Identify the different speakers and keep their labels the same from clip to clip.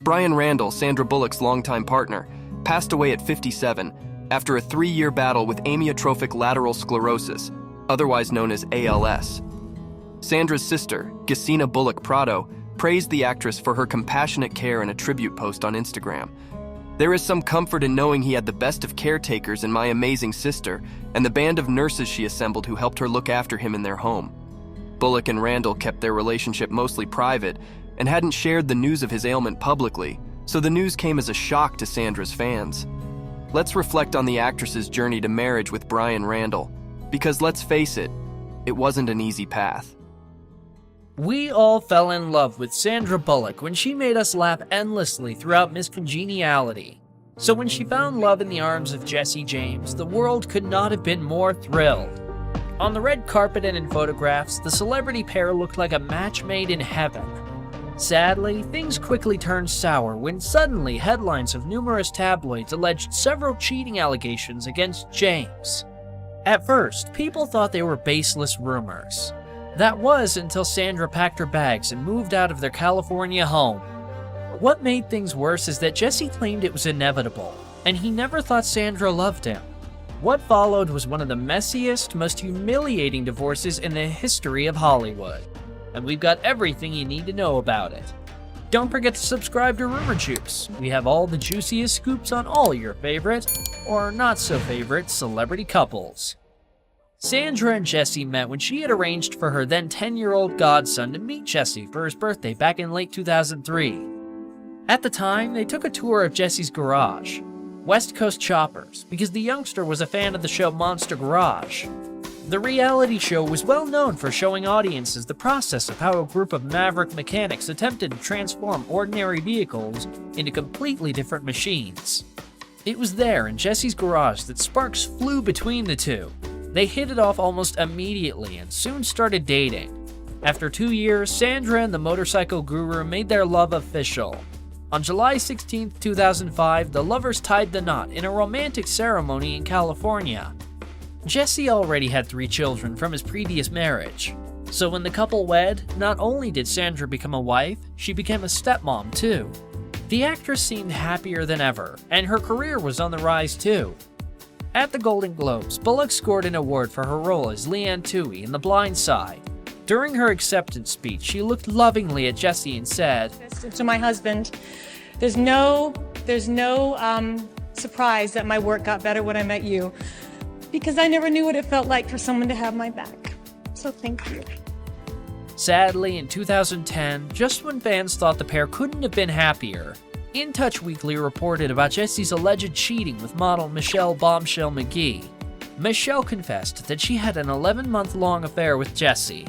Speaker 1: Bryan Randall, Sandra Bullock's longtime partner, passed away at 57 after a 3-year battle with amyotrophic lateral sclerosis, otherwise known as ALS. Sandra's sister, Gesina Bullock Prado, praised the actress for her compassionate care in a tribute post on Instagram. "There is some comfort in knowing he had the best of caretakers in my amazing sister and the band of nurses she assembled who helped her look after him in their home." Bullock and Randall kept their relationship mostly private and hadn't shared the news of his ailment publicly, so the news came as a shock to Sandra's fans. Let's reflect on the actress's journey to marriage with Bryan Randall, because let's face it, it wasn't an easy path.
Speaker 2: We all fell in love with Sandra Bullock when she made us laugh endlessly throughout Miss Congeniality. So when she found love in the arms of Jesse James, the world could not have been more thrilled. On the red carpet and in photographs, the celebrity pair looked like a match made in heaven. Sadly, things quickly turned sour when suddenly headlines of numerous tabloids alleged several cheating allegations against James. At first, people thought they were baseless rumors. That was until Sandra packed her bags and moved out of their California home. What made things worse is that Jesse claimed it was inevitable, and he never thought Sandra loved him. What followed was one of the messiest, most humiliating divorces in the history of Hollywood. And we've got everything you need to know about it. Don't forget to subscribe to Rumour Juice. We have all the juiciest scoops on all your favorite, or not so favorite, celebrity couples. Sandra and Jesse met when she had arranged for her then 10-year-old godson to meet Jesse for his birthday back in late 2003. At the time, they took a tour of Jesse's garage, West Coast Choppers, because the youngster was a fan of the show Monster Garage. The reality show was well known for showing audiences the process of how a group of maverick mechanics attempted to transform ordinary vehicles into completely different machines. It was there in Jesse's garage that sparks flew between the two. They hit it off almost immediately and soon started dating. After 2 years, Sandra and the motorcycle guru made their love official. On July 16, 2005, the lovers tied the knot in a romantic ceremony in California. Jesse already had 3 children from his previous marriage, so when the couple wed, not only did Sandra become a wife, she became a stepmom too. The actress seemed happier than ever, and her career was on the rise too. At the Golden Globes, Bullock scored an award for her role as Leanne Toohey in The Blind Side. During her acceptance speech, she looked lovingly at Jesse and said,
Speaker 3: "To my husband, there's no surprise that my work got better when I met you, because I never knew what it felt like for someone to have my back. So thank you."
Speaker 2: Sadly, in 2010, just when fans thought the pair couldn't have been happier, In Touch Weekly reported about Jesse's alleged cheating with model Michelle Bombshell McGee. Michelle confessed that she had an 11-month-long affair with Jesse.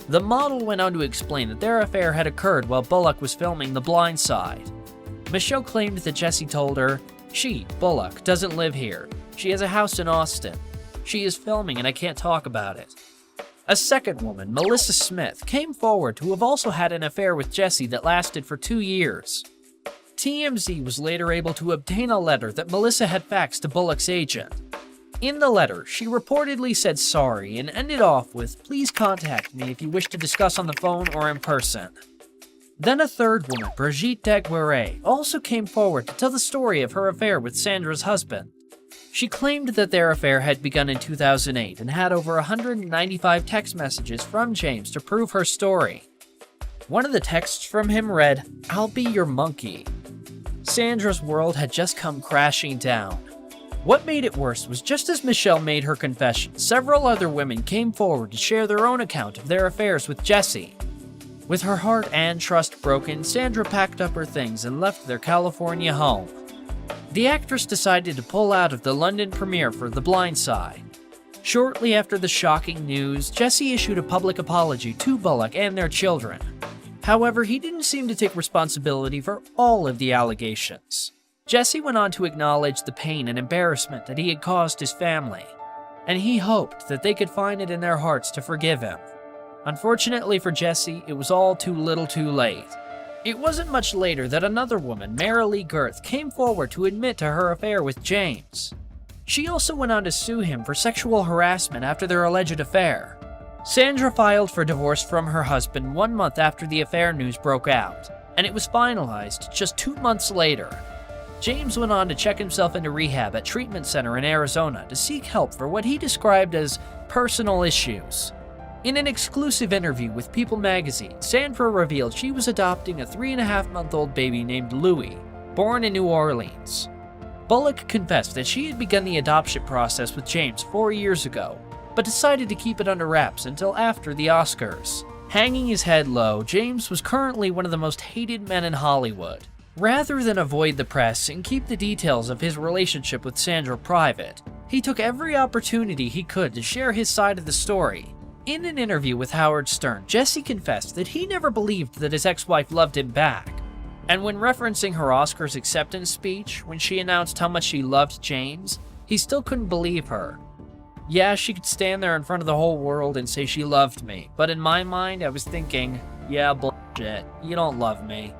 Speaker 2: The model went on to explain that their affair had occurred while Bullock was filming The Blind Side. Michelle claimed that Jesse told her, "She, Bullock, doesn't live here. She has a house in Austin. She is filming and I can't talk about it." A second woman, Melissa Smith, came forward to have also had an affair with Jesse that lasted for 2 years. TMZ was later able to obtain a letter that Melissa had faxed to Bullock's agent. In the letter, she reportedly said sorry and ended off with, "Please contact me if you wish to discuss on the phone or in person." Then a third woman, Brigitte Deguerre, also came forward to tell the story of her affair with Sandra's husband. She claimed that their affair had begun in 2008 and had over 195 text messages from James to prove her story. One of the texts from him read, "I'll be your monkey." Sandra's world had just come crashing down. What made it worse was just as Michelle made her confession, several other women came forward to share their own account of their affairs with Jesse. With her heart and trust broken, Sandra packed up her things and left their California home. The actress decided to pull out of the London premiere for The Blind Side. Shortly after the shocking news, Jesse issued a public apology to Bullock and their children. However, he didn't seem to take responsibility for all of the allegations. Jesse went on to acknowledge the pain and embarrassment that he had caused his family, and he hoped that they could find it in their hearts to forgive him. Unfortunately for Jesse, it was all too little too late. It wasn't much later that another woman, Marilee Girth, came forward to admit to her affair with James. She also went on to sue him for sexual harassment after their alleged affair. Sandra filed for divorce from her husband 1 month after the affair news broke out, and it was finalized just 2 months later. James went on to check himself into rehab at treatment center in Arizona to seek help for what he described as personal issues. In an exclusive interview with People magazine, Sandra revealed she was adopting a 3.5-month-old baby named Louis, born in New Orleans. Bullock confessed that she had begun the adoption process with James 4 years ago, but decided to keep it under wraps until after the Oscars. Hanging his head low, James was currently one of the most hated men in Hollywood. Rather than avoid the press and keep the details of his relationship with Sandra private, he took every opportunity he could to share his side of the story. In an interview with Howard Stern, Jesse confessed that he never believed that his ex-wife loved him back. And when referencing her Oscars acceptance speech, when she announced how much she loved James, he still couldn't believe her. Yeah, she could stand there in front of the whole world and say she loved me, but in my mind, I was thinking, yeah, bullshit, you don't love me.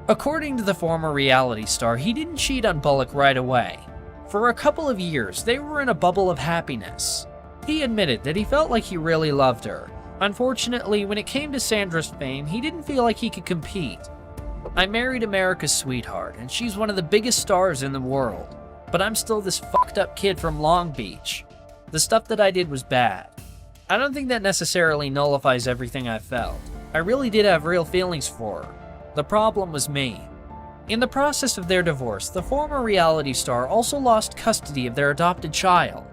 Speaker 2: According to the former reality star, he didn't cheat on Bullock right away. For a couple of years, they were in a bubble of happiness. He admitted that he felt like he really loved her. Unfortunately, when it came to Sandra's fame, he didn't feel like he could compete. I married America's sweetheart, and she's one of the biggest stars in the world. But I'm still this fucked up kid from Long Beach. The stuff that I did was bad. I don't think that necessarily nullifies everything I felt. I really did have real feelings for her. The problem was me. In the process of their divorce, the former reality star also lost custody of their adopted child.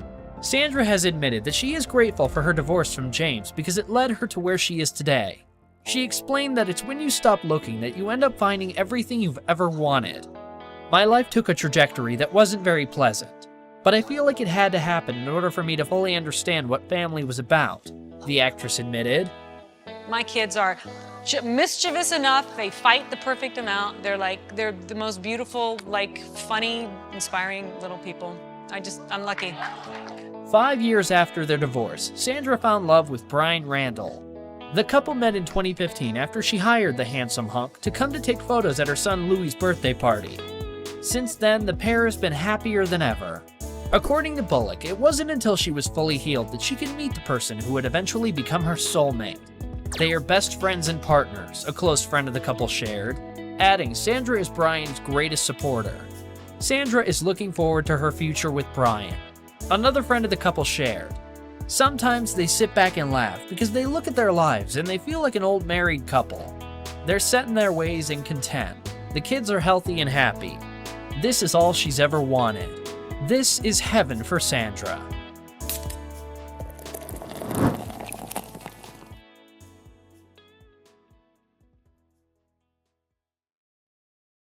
Speaker 2: Sandra has admitted that she is grateful for her divorce from James because it led her to where she is today. She explained that it's when you stop looking that you end up finding everything you've ever wanted. My life took a trajectory that wasn't very pleasant, but I feel like it had to happen in order for me to fully understand what family was about, the actress admitted.
Speaker 4: My kids are mischievous enough, they fight the perfect amount. They're the most beautiful, funny, inspiring little people. I'm lucky.
Speaker 2: 5 years after their divorce, Sandra found love with Bryan Randall. The couple met in 2015 after she hired the handsome hunk to come to take photos at her son Louis' birthday party. Since then, the pair has been happier than ever. According to Bullock, it wasn't until she was fully healed that she could meet the person who would eventually become her soulmate. They are best friends and partners, a close friend of the couple shared, adding Sandra is Bryan's greatest supporter. Sandra is looking forward to her future with Bryan. Another friend of the couple shared. Sometimes they sit back and laugh because they look at their lives and they feel like an old married couple. They're set in their ways and content. The kids are healthy and happy. This is all she's ever wanted. This is heaven for Sandra.